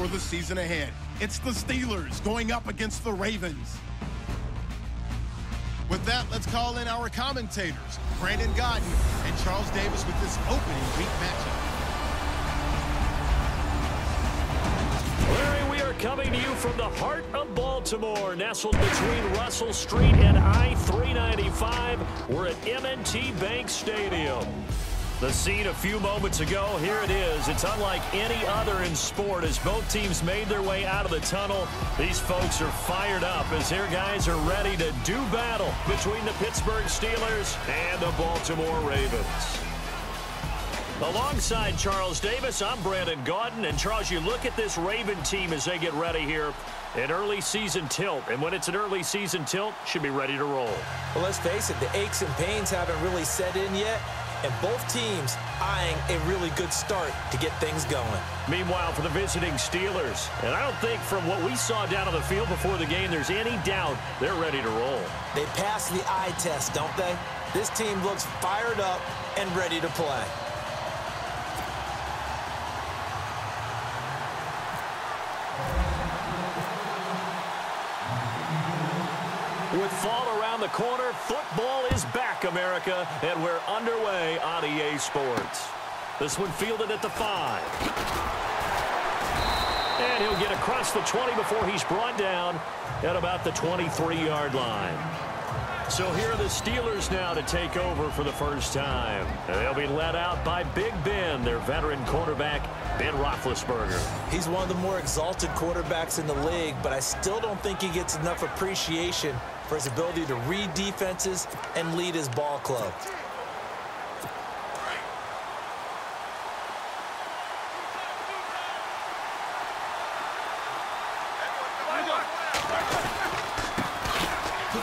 for the season ahead. It's the Steelers going up against the Ravens. With that, let's call in our commentators, Brandon Godden and Charles Davis, with this opening week matchup. Larry, we are coming to you from the heart of Baltimore, nestled between Russell Street and I-395. We're at M&T Bank Stadium. The scene a few moments ago, here it is. It's unlike any other in sport as both teams made their way out of the tunnel. These folks are fired up as their guys are ready to do battle between the Pittsburgh Steelers and the Baltimore Ravens. Alongside Charles Davis, I'm Brandon Godden. And Charles, you look at this Raven team as they get ready here. An early season tilt. And when it's an early season tilt, should be ready to roll. Well, let's face it, the aches and pains haven't really set in yet. And both teams eyeing a really good start to get things going. Meanwhile, for the visiting Steelers, and I don't think from what we saw down on the field before the game, there's any doubt they're ready to roll. They passed the eye test, don't they? This team looks fired up and ready to play. With fall around the corner, football is back, America, and we're underway on EA Sports. This one fielded at the 5. And he'll get across the 20 before he's brought down at about the 23-yard line. So here are the Steelers now to take over for the first time. They'll be led out by Big Ben, their veteran quarterback, Ben Roethlisberger. He's one of the more exalted quarterbacks in the league, but I still don't think he gets enough appreciation for his ability to read defenses and lead his ball club.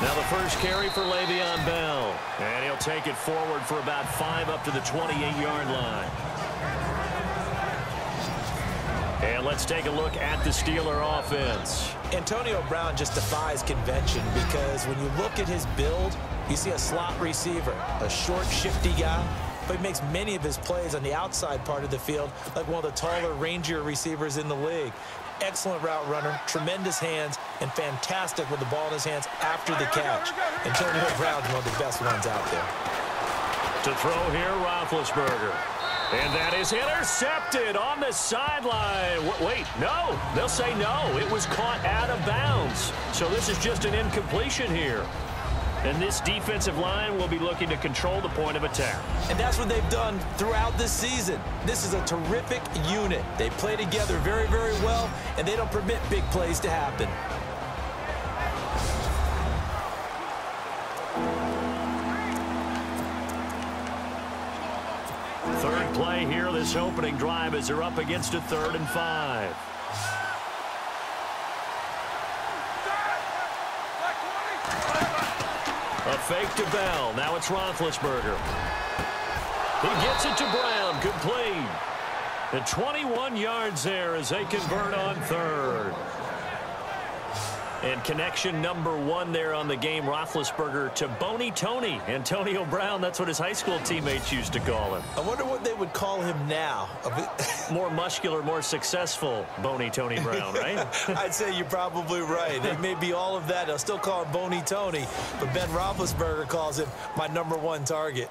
Now the first carry for Le'Veon Bell. And he'll take it forward for about 5 up to the 28-yard line. And let's take a look at the Steeler offense. Antonio Brown just defies convention because when you look at his build, you see a slot receiver, a short, shifty guy, but he makes many of his plays on the outside part of the field like one of the taller, rangier receivers in the league. Excellent route runner, tremendous hands, and fantastic with the ball in his hands after the catch. Antonio Brown's one of the best ones out there. To throw here, Roethlisberger. And that is intercepted on the sideline. Wait, no. They'll say no. It was caught out of bounds. So this is just an incompletion here. And this defensive line will be looking to control the point of attack. And that's what they've done throughout this season. This is a terrific unit. They play together very, very well, and they don't permit big plays to happen. Third play here, this opening drive, as they're up against a 3rd and 5. A fake to Bell. Now it's Roethlisberger. He gets it to Brown. Complete. And 21 yards there as they convert on 3rd. And connection number 1 there on the game, Roethlisberger to Boney Tony. Antonio Brown, that's what his high school teammates used to call him. I wonder what they would call him now. More muscular, more successful Boney Tony Brown, right? I'd say you're probably right. It may be all of that. They'll still call him Boney Tony, but Ben Roethlisberger calls him my #1 target.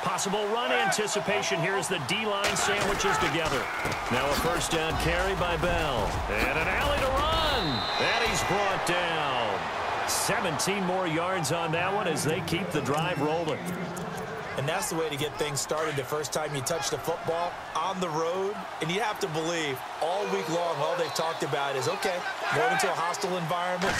Possible run anticipation here as the D-line sandwiches together. Now a first down carry by Bell. And an alley to run. And he's brought down. 17 more yards on that one as they keep the drive rolling. And that's the way to get things started the first time you touch the football on the road. And you have to believe all week long, all they've talked about is, okay, going into a hostile environment,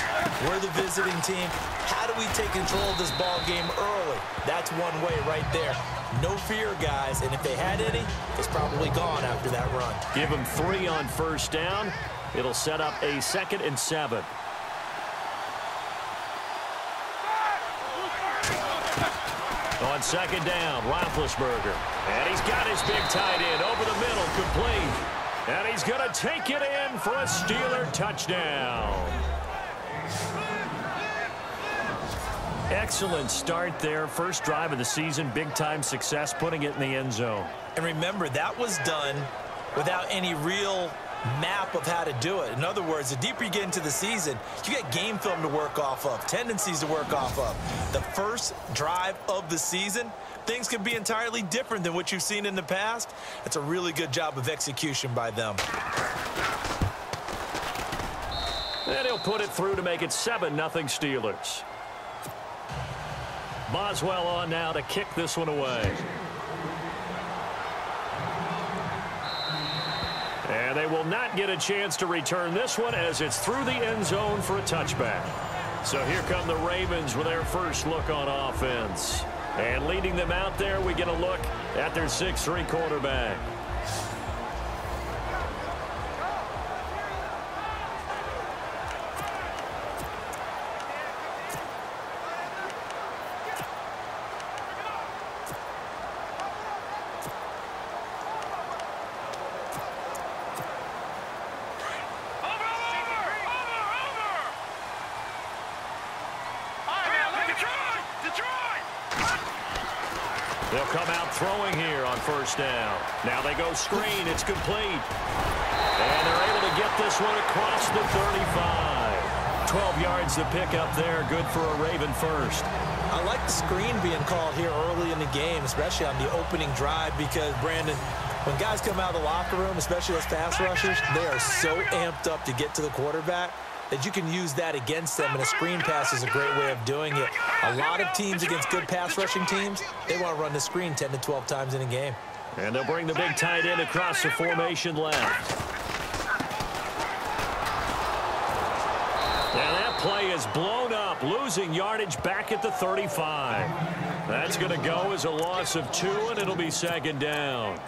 we're the visiting team. How do we take control of this ball game early? That's one way right there. No fear, guys. And if they had any, it's probably gone after that run. Give them 3 on first down. It'll set up a 2nd and 7. On 2nd down, Roethlisberger. And he's got his big tight end over the middle, complete. And he's going to take it in for a Steeler touchdown. Excellent start there. First drive of the season, big-time success, putting it in the end zone. And remember, that was done without any real map of how to do it. In other words, the deeper you get into the season, you get game film to work off of, tendencies to work off of. The first drive of the season, things can be entirely different than what you've seen in the past. It's a really good job of execution by them. And he'll put it through to make it 7-0 Steelers. Boswell on now to kick this one away. And they will not get a chance to return this one as it's through the end zone for a touchback. So here come the Ravens with their first look on offense. And leading them out there, we get a look at their 6'3" quarterback. They'll come out throwing here on first down. Now they go screen. It's complete. And they're able to get this one across the 35. 12 yards to pick up there. Good for a Raven first. I like the screen being called here early in the game, especially on the opening drive, because, Brandon, when guys come out of the locker room, especially those pass rushers, they are so amped up to get to the quarterback that you can use that against them, and a screen pass is a great way of doing it. A lot of teams against good pass rushing teams, they want to run the screen 10 to 12 times in a game. And they'll bring the big tight end across the formation left. And that play is blown up, losing yardage back at the 35. That's going to go as a loss of 2, and it'll be second down.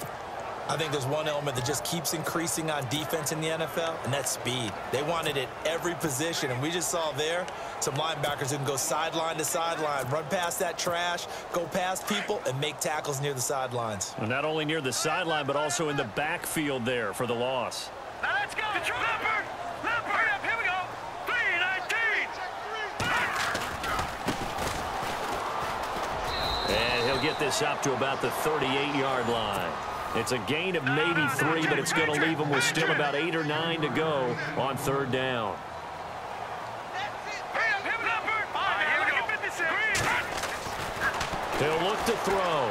I think there's one element that just keeps increasing on defense in the NFL, and that's speed. They want it at every position, and we just saw there some linebackers who can go sideline to sideline, run past that trash, go past people, and make tackles near the sidelines. And not only near the sideline, but also in the backfield there for the loss. Now let's go. Control. Leopard. Leopard. Here we go. 3-19. And he'll get this up to about the 38-yard line. It's a gain of maybe 3, but it's going to leave them with still about 8 or 9 to go on third down. He'll look to throw.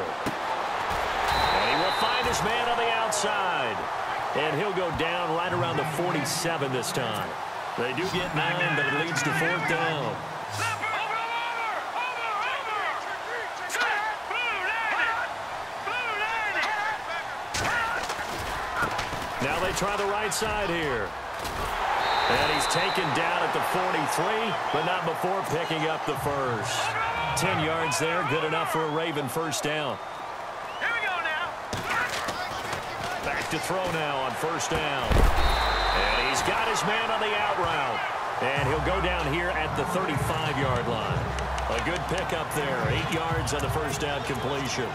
And he will find his man on the outside. And he'll go down right around the 47 this time. They do get 9, but it leads to fourth down. Now they try the right side here. And he's taken down at the 43, but not before picking up the first. 10 yards there, good enough for a Raven first down. Here we go now. Back to throw now on first down. And he's got his man on the out route. And he'll go down here at the 35-yard line. A good pickup there, 8 yards on the first down completion.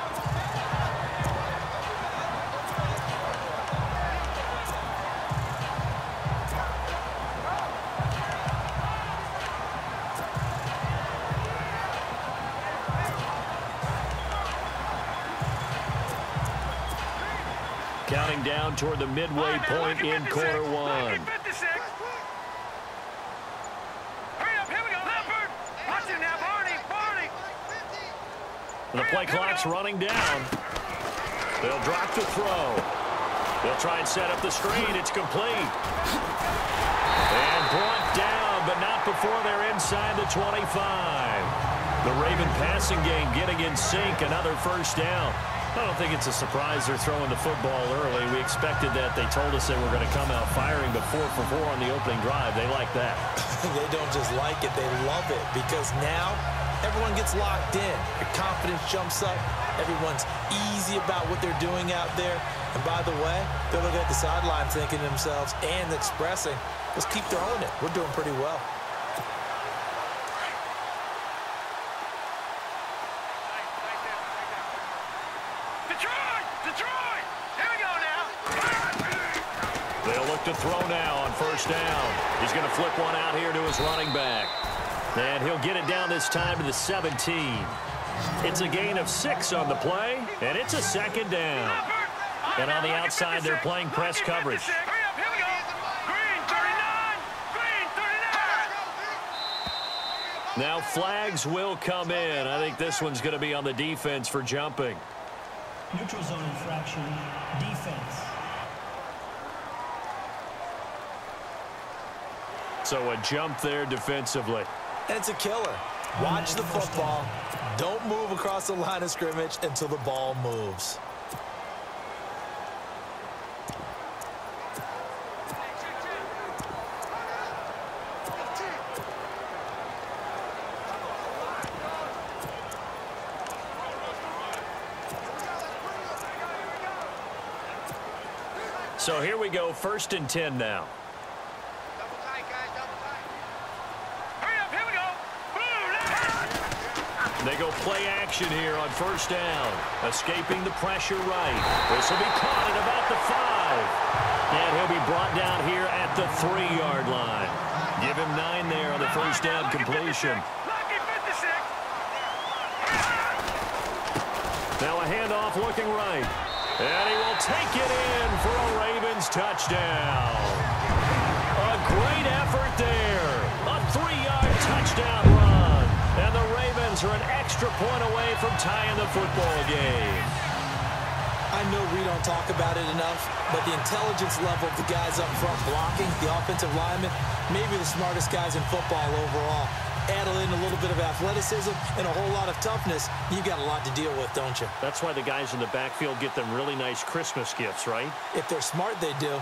Counting down toward the midway point in quarter one. The play clock's running down. They'll drop to throw. They'll try and set up the screen. It's complete. And brought down, but not before they're inside the 25. The Raven passing game getting in sync. Another first down. I don't think it's a surprise they're throwing the football early. We expected that. They told us they were going to come out firing the 4 for 4 on the opening drive. They like that. They don't just like it, they love it, because now everyone gets locked in. Your confidence jumps up. Everyone's easy about what they're doing out there. And by the way, they're looking at the sideline thinking to themselves and expressing, let's keep throwing it. We're doing pretty well. They'll look to throw now on first down. He's going to flip one out here to his running back. And he'll get it down this time to the 17. It's a gain of 6 on the play, and it's a second down. And on the outside, they're playing press coverage. Now flags will come in. I think this one's going to be on the defense for jumping. Neutral zone infraction, defense. So a jump there defensively. And it's a killer. Watch the football. Don't move across the line of scrimmage until the ball moves. So here we go, 1st and 10 now. They go play action here on 1st down. Escaping the pressure right. This will be caught at about the 5. And he'll be brought down here at the 3-yard line. Give him 9 there on the 1st down completion. Now a handoff looking right. And he will take it in for a Ravens touchdown. A great effort there. A 3-yard touchdown run. And the Ravens are an extra point away from tying the football game. I know we don't talk about it enough, but the intelligence level of the guys up front blocking, the offensive linemen, maybe the smartest guys in football overall. Add in a little bit of athleticism and a whole lot of toughness, you got a lot to deal with, don't you? That's why the guys in the backfield get them really nice Christmas gifts, right? If they're smart, they do.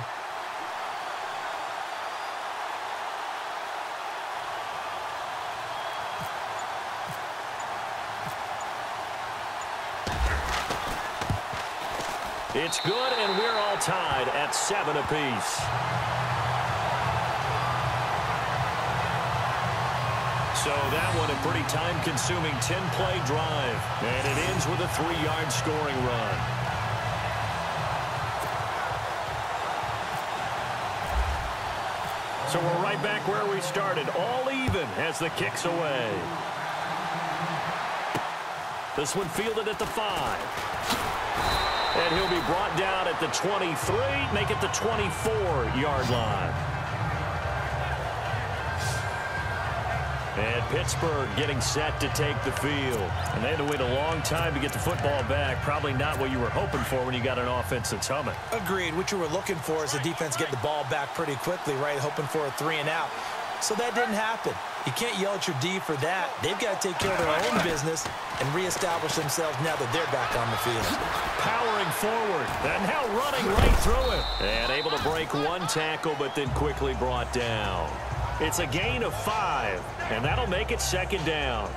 It's good, and we're all tied at 7 apiece. So that one a pretty time-consuming 10-play drive. And it ends with a 3-yard scoring run. So we're right back where we started, all even as the kick's away. This one fielded at the 5. And he'll be brought down at the 23, make it the 24-yard line. And Pittsburgh getting set to take the field. And they had to wait a long time to get the football back. Probably not what you were hoping for when you got an offense that's humming. Agreed. What you were looking for is the defense getting the ball back pretty quickly, right? Hoping for a 3-and-out. So that didn't happen. You can't yell at your D for that. They've got to take care of their own business and reestablish themselves now that they're back on the field. Powering forward, and now running right through it. And able to break one tackle, but then quickly brought down. It's a gain of 5, and that'll make it 2nd down.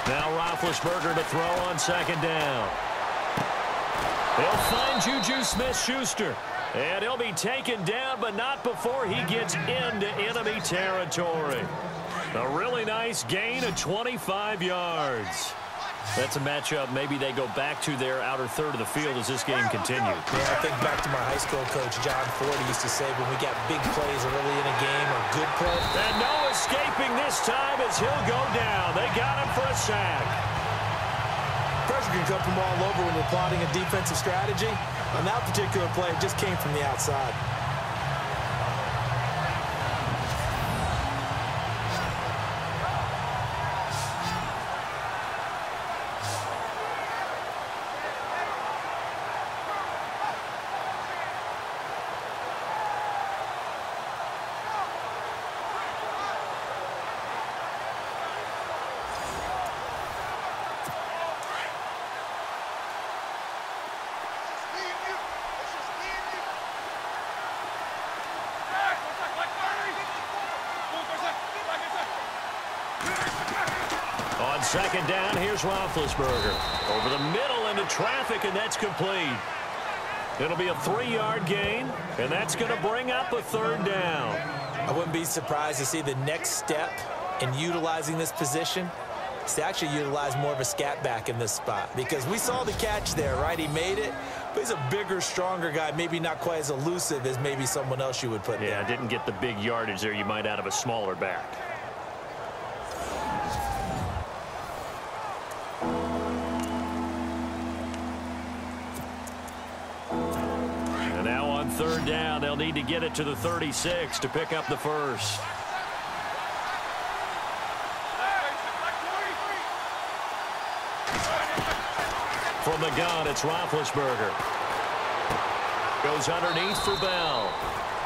Now Roethlisberger to throw on 2nd down. He'll find Juju Smith-Schuster. And he'll be taken down, but not before he gets into enemy territory. A really nice gain of 25 yards. That's a matchup maybe they go back to their outer third of the field as this game continues. Yeah, I think back to my high school coach, John Ford, used to say when we got big plays early in a game or good play. And no escaping this time as he'll go down. They got him for a sack. Pressure can come from all over when you're plotting a defensive strategy. On that particular play, it just came from the outside. On 2nd down, here's Roethlisberger. Over the middle into traffic, and that's complete. It'll be a 3-yard gain, and that's going to bring up a 3rd down. I wouldn't be surprised to see the next step in utilizing this position is to actually utilize more of a scat back in this spot, because we saw the catch there, right? He made it, but he's a bigger, stronger guy, maybe not quite as elusive as maybe someone else you would put there. Yeah, didn't get the big yardage there you might out of a smaller back. And now on third down, they'll need to get it to the 36 to pick up the first. From the gun, it's Roethlisberger. Goes underneath for BAL.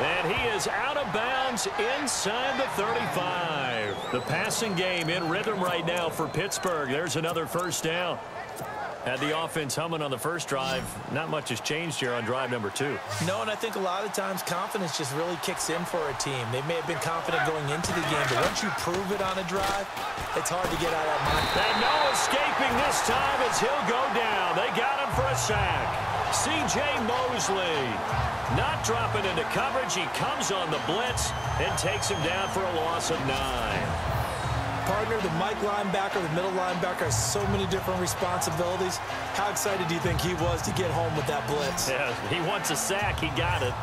And he is out of bounds inside the 35. The passing game in rhythm right now for Pittsburgh. There's another first down. Had the offense humming on the first drive. Not much has changed here on drive number 2. No, and I think a lot of times confidence just really kicks in for a team. They may have been confident going into the game, but once you prove it on a drive, it's hard to get out of that mindset. And no escaping this time as he'll go down. They got him for a sack. C.J. Mosley not dropping into coverage. He comes on the blitz and takes him down for a loss of 9. Partner, the Mike linebacker, the middle linebacker has so many different responsibilities. How excited do you think he was to get home with that blitz? Yeah, he wants a sack. He got it.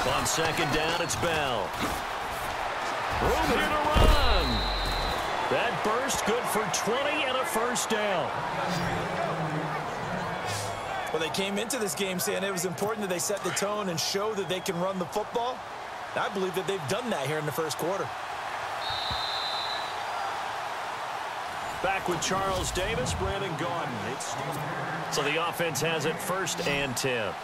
On second down, it's BAL. Room here to run. That burst good for 20 and a first down. Well, they came into this game saying it was important that they set the tone and show that they can run the football. I believe that they've done that here in the first quarter. Back with Charles Davis, Brandon Gaudin. So the offense has it 1st and 10.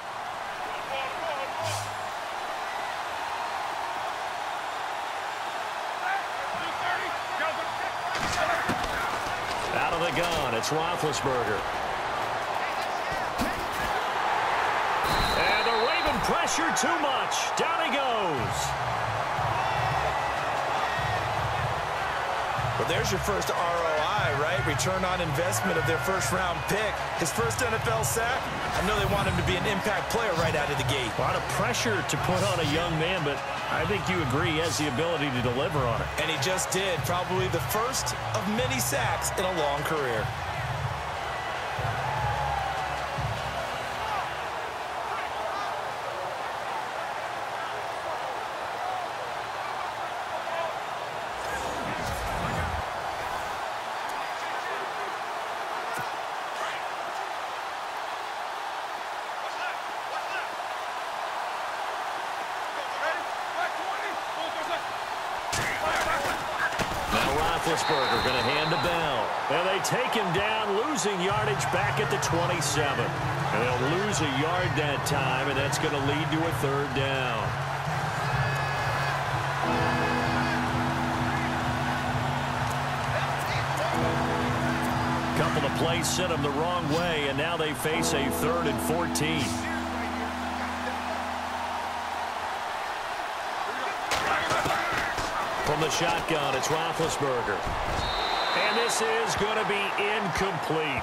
Out of the gun, it's Roethlisberger. And the Raven pressure too much. Down he goes. Well, there's your first ROI, right? Return on investment of their first-round pick. His first NFL sack. I know they want him to be an impact player right out of the gate. A lot of pressure to put on a young man, but I think you agree he has the ability to deliver on it. And he just did. Probably the first of many sacks in a long career. Roethlisberger going to hand to BAL. And they take him down, losing yardage back at the 27. And they'll lose a yard that time, and that's going to lead to a 3rd down. Couple of plays sent them the wrong way, and now they face a 3rd and 14. From the shotgun, it's Roethlisberger. And this is going to be incomplete.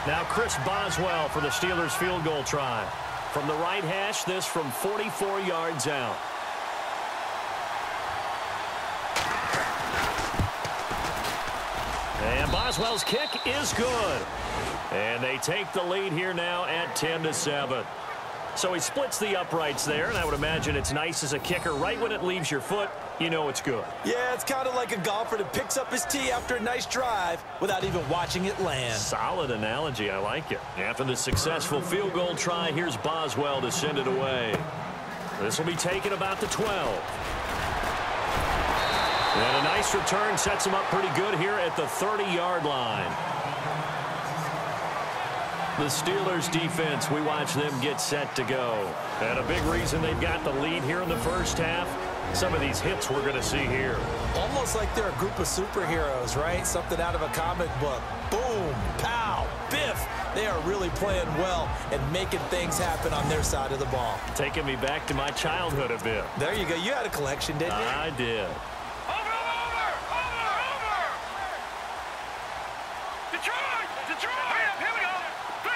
Now Chris Boswell for the Steelers field goal try. From the right hash, this from 44 yards out. And Boswell's kick is good. And they take the lead here now at 10-7. So he splits the uprights there, and I would imagine it's nice as a kicker. Right when it leaves your foot, you know it's good. Yeah, it's kind of like a golfer that picks up his tee after a nice drive without even watching it land. Solid analogy. I like it. After the successful field goal try, here's Boswell to send it away. This will be taken about the 12. And a nice return sets him up pretty good here at the 30-yard line. The Steelers defense, we watch them get set to go. And a big reason they've got the lead here in the first half, some of these hits we're going to see here. Almost like they're a group of superheroes, right? Something out of a comic book. Boom, pow, biff. They are really playing well and making things happen on their side of the ball. Taking me back to my childhood a bit. There you go. You had a collection, didn't you? I did. Detroit! Detroit! Here we go! 3-19!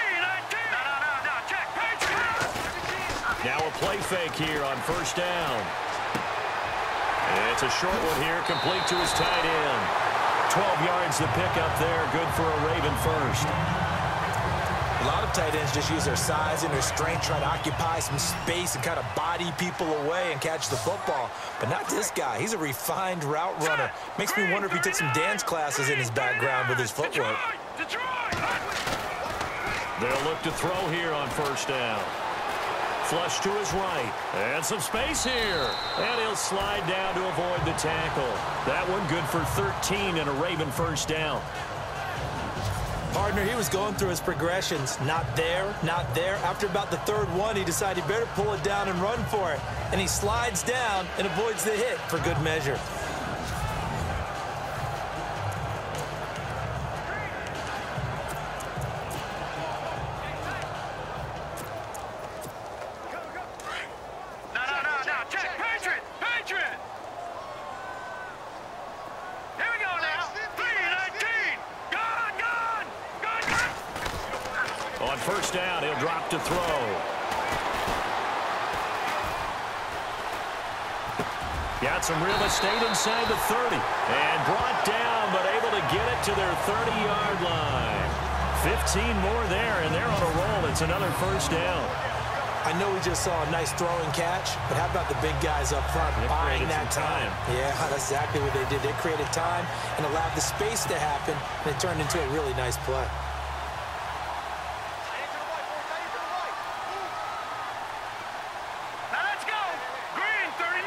No, check! Patriots! Now a play fake here on first down. It's a short one here, complete to his tight end. 12 yards to pick up there, good for a Raven first. A lot of tight ends just use their size and their strength, try to occupy some space and kind of body people away and catch the football. But not this guy. He's a refined route runner. Makes me wonder if he took some dance classes in his background with his footwork. They'll look to throw here on first down. Flush to his right. And some space here. And he'll slide down to avoid the tackle. That one good for 13 and a Raven first down. Partner, he was going through his progressions. Not there, not there. After about the third one, he decided he better pull it down and run for it. And he slides down and avoids the hit for good measure. No, check! Patriot! Here we go now! 3-19! Gone! On first down, he'll drop to throw. Got some real estate inside the 30. And brought down, but able to get it to their 30-yard line. 15 more there, and they're on a roll. It's another first down. I know we just saw a nice throw and catch, but how about the big guys up front buying that time? Yeah, that's exactly what they did. They created time and allowed the space to happen, and it turned into a really nice play. Now let's go! Green 39!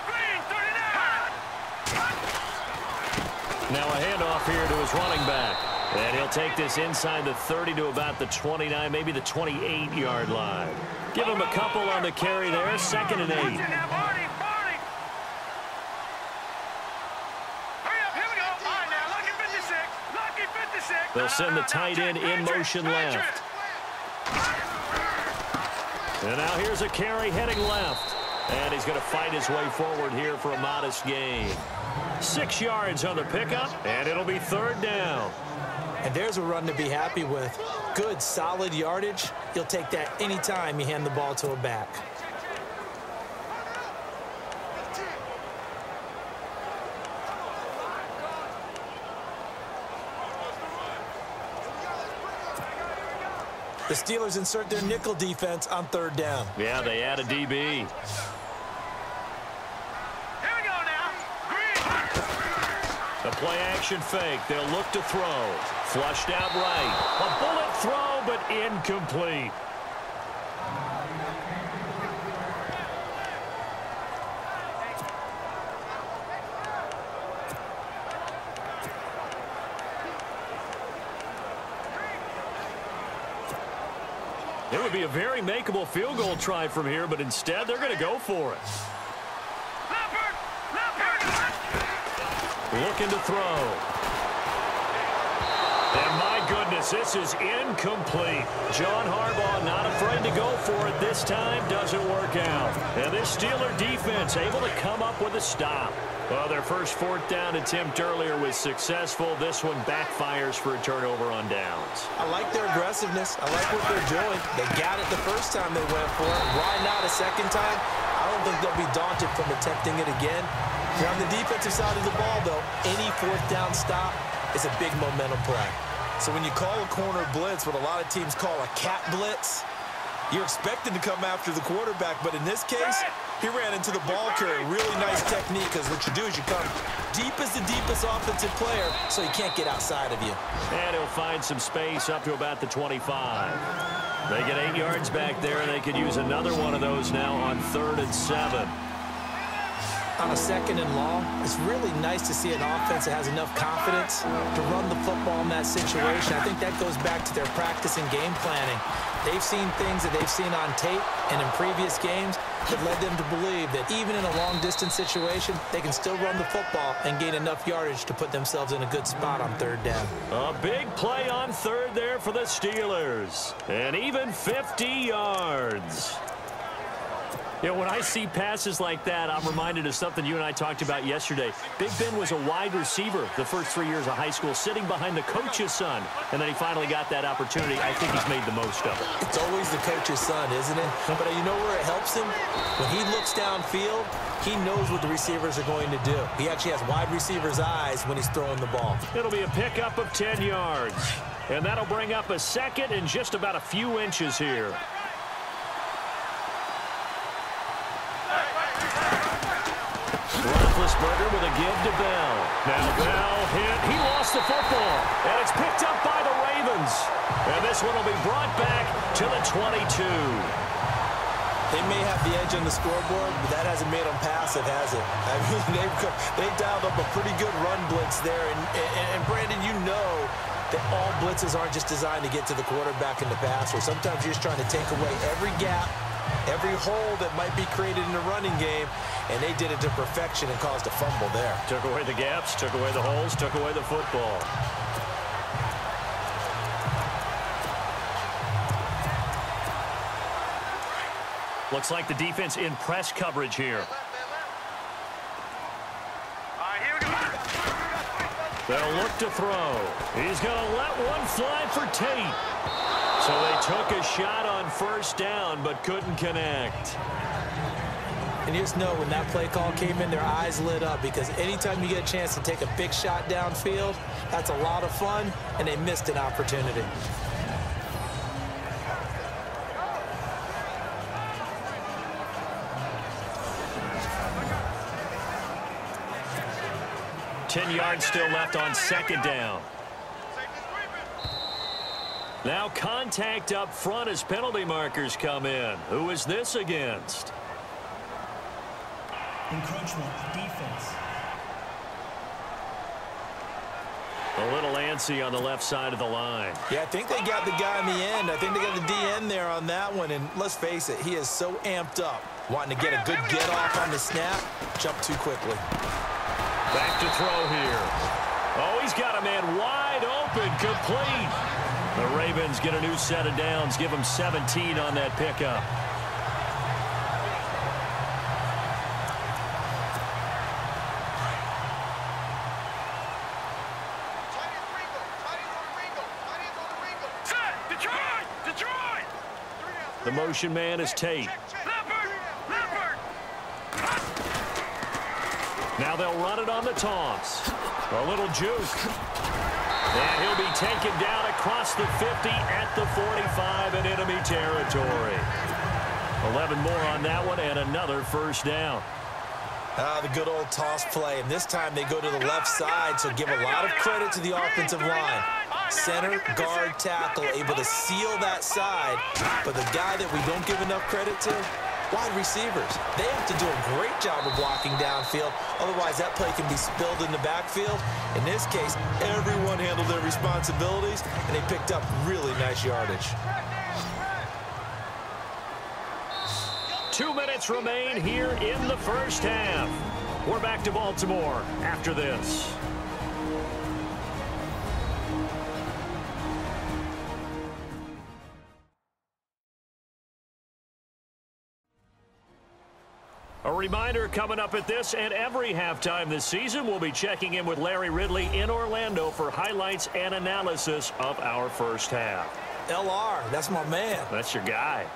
Green 39! Now a handoff here to his running back. And he'll take this inside the 30 to about the 29, maybe the 28-yard line. Give him a couple on the carry there, 2nd and 8. Hurry up, here we go. All right, now, lucky 56. They'll send the tight end in motion left. And now here's a carry heading left. And he's going to fight his way forward here for a modest gain. 6 yards on the pickup, and it'll be 3rd down. And there's a run to be happy with. Good, solid yardage. You'll take that anytime you hand the ball to a back. The Steelers insert their nickel defense on 3rd down. Yeah, they add a DB. The play-action fake. They'll look to throw. Flushed out right. A bullet throw, but incomplete. It would be a very makeable field goal try from here, but instead they're going to go for it. Looking to throw. And my goodness, this is incomplete. John Harbaugh not afraid to go for it this time. Doesn't work out. And this Steeler defense able to come up with a stop. Well, their first 4th down attempt earlier was successful. This one backfires for a turnover on downs. I like their aggressiveness. I like what they're doing. They got it the first time they went for it. Why not a second time? I don't think they'll be daunted from attempting it again. If you're on the defensive side of the ball, though, any 4th down stop is a big momentum play. So when you call a corner blitz, what a lot of teams call a cat blitz, you're expected to come after the quarterback, but in this case, he ran into the ball carrier. Really nice technique, because what you do is you come deep as the deepest offensive player, so he can't get outside of you. And he'll find some space up to about the 25. They get 8 yards back there, and they could use another one of those now on 3rd and 7. On a 2nd and long, it's really nice to see an offense that has enough confidence to run the football in that situation. I think that goes back to their practice and game planning. They've seen things that they've seen on tape and in previous games that led them to believe that even in a long-distance situation, they can still run the football and gain enough yardage to put themselves in a good spot on third down. A big play on third there for the Steelers. And even 50 yards. You know, when I see passes like that, I'm reminded of something you and I talked about yesterday. Big Ben was a wide receiver the first 3 years of high school, sitting behind the coach's son, and then he finally got that opportunity. I think he's made the most of it. It's always the coach's son, isn't it? But you know where it helps him? When he looks downfield, he knows what the receivers are going to do. He actually has wide receivers' eyes when he's throwing the ball. It'll be a pickup of 10 yards, and that'll bring up a second and just about a few inches here. Roethlisberger with a give to Bell. Now Bell hit. He lost the football. And it's picked up by the Ravens. And this one will be brought back to the 22. They may have the edge on the scoreboard, but that hasn't made them passive, has it? I mean, they've dialed up a pretty good run blitz there. And Brandon, you know that all blitzes aren't just designed to get to the quarterback in the passer. Sometimes you're just trying to take away every gap, every hole that might be created in the running game, and they did it to perfection and caused a fumble there. Took away the gaps, took away the holes, took away the football. Looks like the defense in press coverage here. They'll look to throw. He's going to let one fly for Tate. So they took a shot on first down, but couldn't connect. And you just know when that play call came in, their eyes lit up, because anytime you get a chance to take a big shot downfield, that's a lot of fun, and they missed an opportunity. Ten yards still left on second down. Now contact up front as penalty markers come in. Who is this against? Encroachment, defense. A little antsy on the left side of the line. Yeah, I think they got the guy in the end. I think they got the DN there on that one. And let's face it, he is so amped up, wanting to get a good get off on the snap, jump too quickly. Back to throw here. Oh, he's got a man wide open, complete. The Ravens get a new set of downs, give them 17 on that pickup. The motion man is Tate. Now they'll run it on the toss. A little juke. And he'll be taken down across the 50 at the 45 in enemy territory. 11 more on that one and another first down. The good old toss play. And this time they go to the left side, so give a lot of credit to the offensive line. Center, guard, tackle, able to seal that side. But the guy that we don't give enough credit to, wide receivers. They have to do a great job of blocking downfield. Otherwise, that play can be spilled in the backfield. In this case, everyone handled their responsibilities, and they picked up really nice yardage. 2 minutes remain here in the first half. We're back to Baltimore after this. A reminder coming up at this and every halftime this season, we'll be checking in with Larry Ridley in Orlando for highlights and analysis of our first half. LR, that's my man. That's your guy.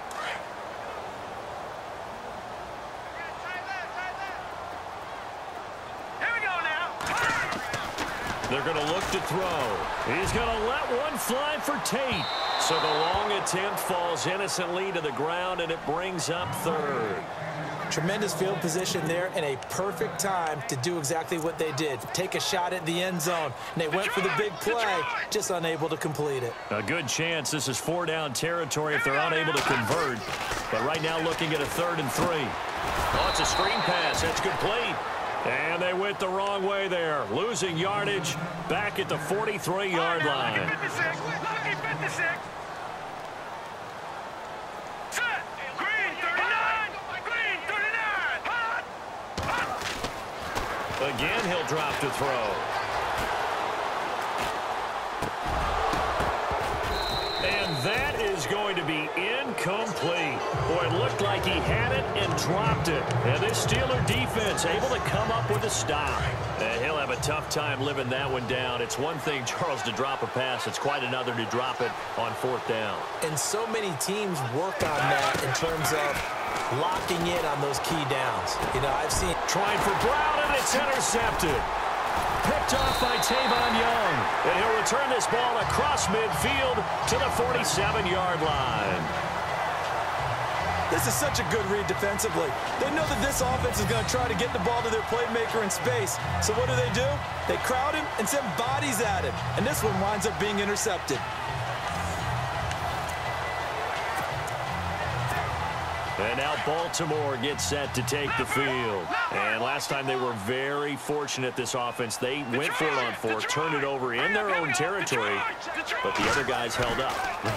Here we go now. They're going to look to throw. He's going to let one fly for Tate. So the long attempt falls innocently to the ground, and it brings up third. Tremendous field position there and a perfect time to do exactly what they did. Take a shot at the end zone. And they went for the big play, just unable to complete it. A good chance this is 4-down territory if they're unable to convert. But right now looking at a 3rd and 3. Oh, it's a screen pass. That's complete. And they went the wrong way there. Losing yardage back at the 43-yard line. Again, he'll drop to throw. And that is going to be incomplete. Boy, it looked like he had it and dropped it. And this Steeler defense able to come up with a stop. And he'll have a tough time living that one down. It's one thing, Charles, to drop a pass. It's quite another to drop it on 4th down. And so many teams work on that in terms of locking in on those key downs. You know, I've seen... Trying for Brown, and it's intercepted. Picked off by Tavon Young. And he'll return this ball across midfield to the 47-yard line. This is such a good read defensively. They know that this offense is going to try to get the ball to their playmaker in space. So what do? They crowd him and send bodies at him. And this one winds up being intercepted. And now Baltimore gets set to take the field. And last time they were very fortunate, this offense. They went for it on 4th, turned it over in their own territory, but the other guys held up.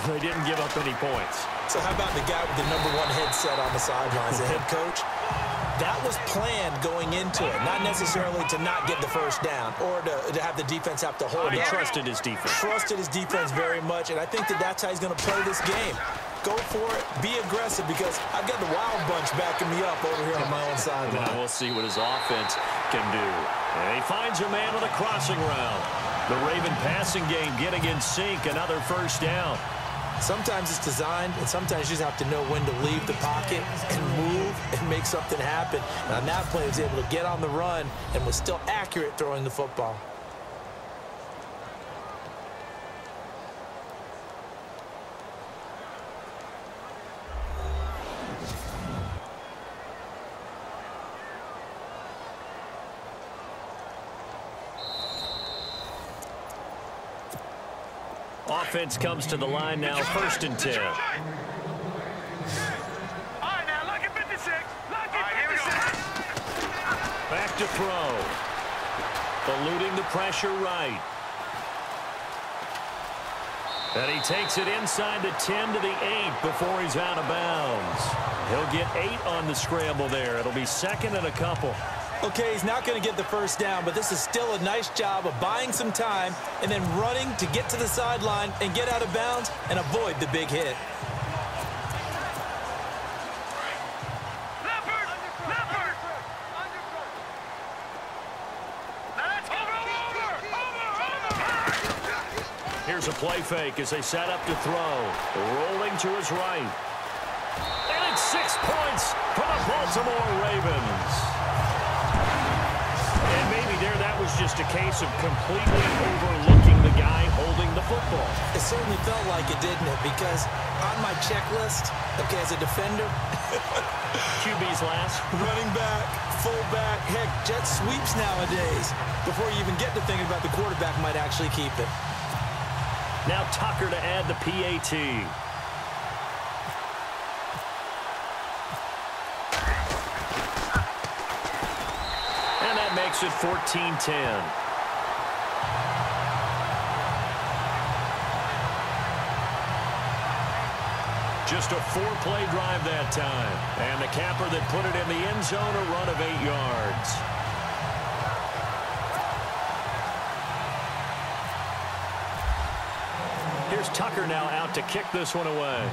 They didn't give up any points. So how about the guy with the #1 headset on the sidelines, the head coach? That was planned going into it, not necessarily to not get the first down or to have the defense have to hold He up. trusted his defense. Trusted his defense very much, and I think that that's how he's going to play this game. Go for it, be aggressive, because I've got the wild bunch backing me up over here on my own sideline. Now we'll see what his offense can do. And he finds a man on the crossing route. The Raven passing game getting in sync, another first down. Sometimes it's designed, and sometimes you just have to know when to leave the pocket and move and make something happen. And on that play, he was able to get on the run and was still accurate throwing the football. Offense comes to the line now, 1st and 10. All right, now, lucky 56. Lucky 56. Back to throw. Eluding the pressure right. And he takes it inside the 10 to the 8 before he's out of bounds. He'll get 8 on the scramble there. It'll be 2nd and a couple. Okay, he's not going to get the first down, but this is still a nice job of buying some time and then running to get to the sideline and get out of bounds and avoid the big hit. Here's a play fake as they set up to throw. Rolling to his right. And it's 6 points for the Baltimore Ravens. And maybe there that was just a case of completely overlooking the guy holding the football. It certainly felt like it, didn't it? Because on my checklist, okay, as a defender, QB's last. running back, fullback, heck, jet sweeps nowadays. Before you even get to thinking about the quarterback might actually keep it. Now Tucker to add the PAT. And that makes it 14-10. Just a 4-play drive that time. And the capper that put it in the end zone, a run of 8 yards. Here's Tucker now out to kick this one away.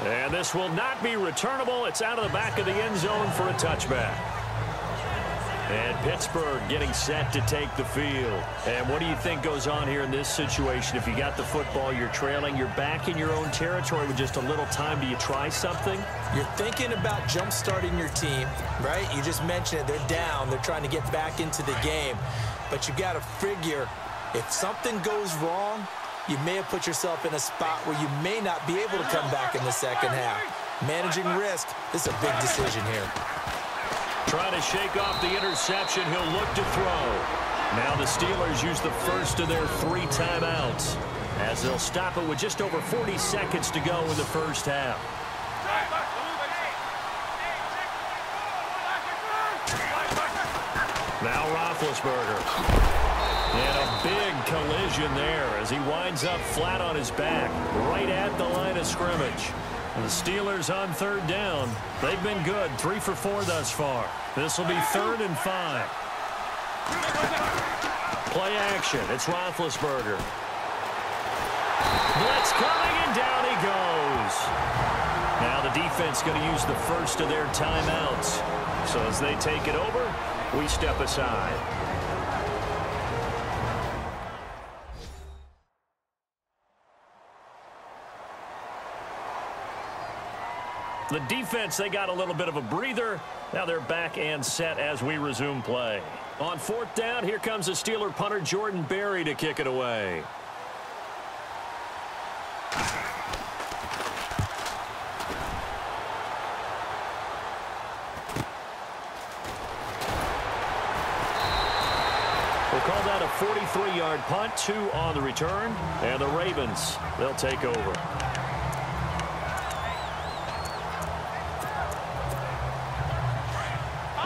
And this will not be returnable. It's out of the back of the end zone for a touchback. And Pittsburgh getting set to take the field. And what do you think goes on here in this situation? If you got the football, you're trailing, you're back in your own territory with just a little time. Do you try something? You're thinking about jump-starting your team, right? You just mentioned it. They're down. They're trying to get back into the game. But you got to figure, if something goes wrong, you may have put yourself in a spot where you may not be able to come back in the second half. Managing risk, this is a big decision here. Trying to shake off the interception. He'll look to throw. Now the Steelers use the first of their 3 timeouts as they'll stop it with just over 40 seconds to go in the first half. Now Roethlisberger. And a big collision there as he winds up flat on his back right at the line of scrimmage. The Steelers on third down. They've been good, 3 for 4 thus far. This will be 3rd and 5. Play action. It's Roethlisberger. Blitz coming, and down he goes. Now the defense going to use the first of their timeouts. So as they take it over, we step aside. The defense, they got a little bit of a breather. Now they're back and set as we resume play. On 4th down, here comes the Steeler punter Jordan Berry to kick it away. We'll call that a 43-yard punt, 2 on the return. And the Ravens, they'll take over.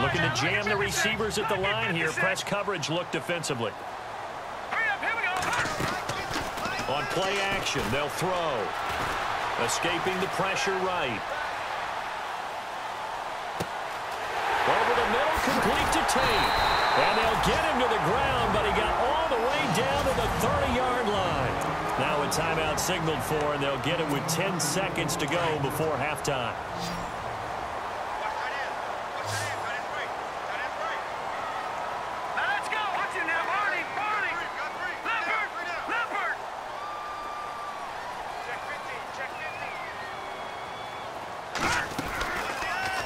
Looking to jam the receivers at the line here. Press coverage look defensively. On play action, they'll throw. Escaping the pressure right. Over the middle, complete to Tate. And they'll get him to the ground, but he got all the way down to the 30-yard line. Now a timeout signaled for, and they'll get it with 10 seconds to go before halftime.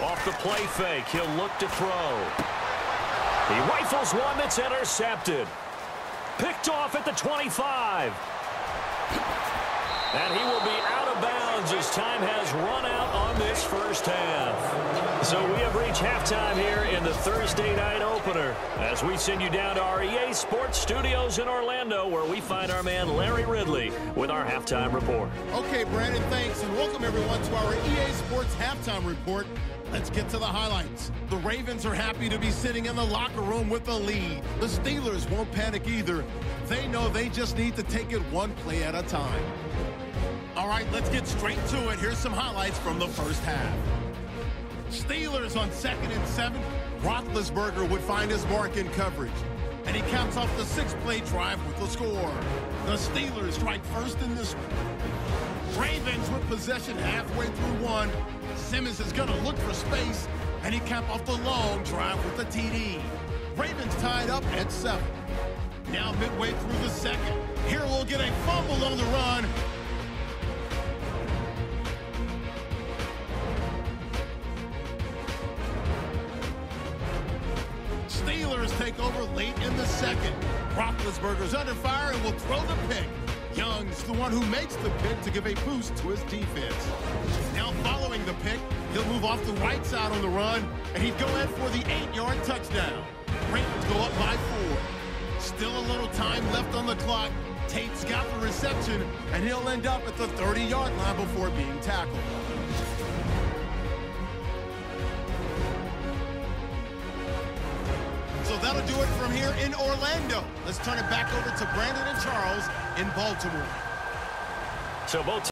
Off the play fake, he'll look to throw. He rifles one that's intercepted. Picked off at the 25. And he will be out of bounds as time has run out on this first half. So we have reached halftime here in the Thursday night opener as we send you down to our EA Sports Studios in Orlando, where we find our man Larry Ridley with our halftime report. Okay, Brandon, thanks, and welcome everyone to our EA Sports halftime report. Let's get to the highlights. The Ravens are happy to be sitting in the locker room with a lead. The Steelers won't panic either. They know they just need to take it one play at a time. All right, let's get straight to it. Here's some highlights from the first half. Steelers on 2nd and 7. Roethlisberger would find his mark in coverage, and he caps off the 6-play drive with the score. The Steelers strike first in this one. Ravens with possession halfway through one. Simmons is going to look for space, and he capped off the long drive with the TD. Ravens tied up at 7. Now midway through the second. Here we'll get a fumble on the run. Steelers take over late in the second. Roethlisberger's under fire and will throw the pick. Young's the one who makes the pick to give a boost to his defense. Now following the pick, he'll move off the right side on the run, and he'd go in for the 8-yard touchdown. Ravens go up by 4. Still a little time left on the clock. Tate's got the reception, and he'll end up at the 30-yard line before being tackled. So that'll do it from here in Orlando. Let's turn it back over to Brandon and Charles in Baltimore. So both